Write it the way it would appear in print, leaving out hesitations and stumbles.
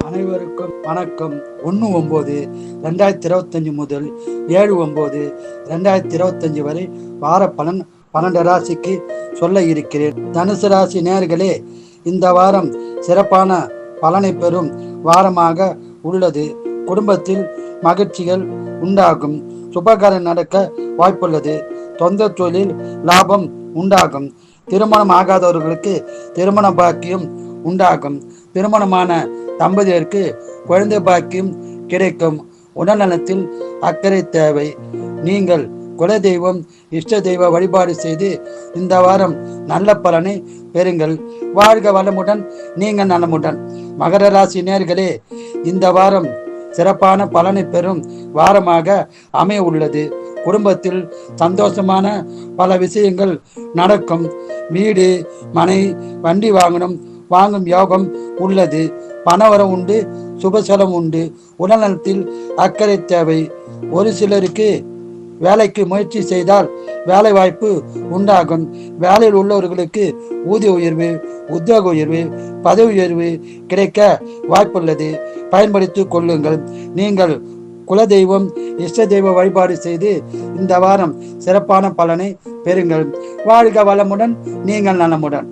அனைவருக்கும் வணக்கம். 1/9/2025 முதல் 7/9/2025 வரை வார பலன் 12 ராசிக்கு சொல்ல இருக்கிறேன். தனுசு ராசி நேயர்களே, இந்த வாரம் சிறப்பான பலனை பெறும் வாரமாக உள்ளது. குடும்பத்தில் மகிழ்ச்சிகள் உண்டாகும். சுபகாரம் நடக்க வாய்ப்புள்ளது. சொந்த தொழில் லாபம் உண்டாகும். திருமணம் ஆகாதவர்களுக்கு திருமண பாக்கியம் உண்டாகும். திருமணமான தம்பதியருக்கு குழந்தை பாக்கியம் கிடைக்கும். உடல்நலத்தில் அக்கறை தேவை. நீங்கள் குலதெய்வம் இஷ்ட தெய்வ வழிபாடு செய்து இந்த வாரம் நல்ல பலனை பெறுங்கள். வாழ்க வளமுடன், நீங்கள் நலமுடன். மகர ராசி நேயர்களே, இந்த வாரம் சிறப்பான பலனை பெறும் வாரமாக அமைய உள்ளது. குடும்பத்தில் சந்தோஷமான பல விஷயங்கள் நடக்கும். வீடு, மனை, வண்டி வாங்கும் யோகம் உள்ளது. பணவரம் உண்டு, சுபசலம் உண்டு. உடல்நலத்தில் அக்கறை தேவை. ஒரு சிலருக்கு வேலைக்கு முயற்சி செய்தால் வேலை வாய்ப்பு உண்டாகும். வேலையில் உள்ளவர்களுக்கு ஊதிய உயர்வு, உத்தியோக உயர்வு, பதவி உயர்வு கிடைக்க வாய்ப்புள்ளது. பயன்படுத்திக் கொள்ளுங்கள். நீங்கள் குலதெய்வம் இஷ்ட தெய்வ வழிபாடு செய்து இந்த வாரம் சிறப்பான பலனை பெறுங்கள். வாழ்க வளமுடன், நீங்கள் நலமுடன்.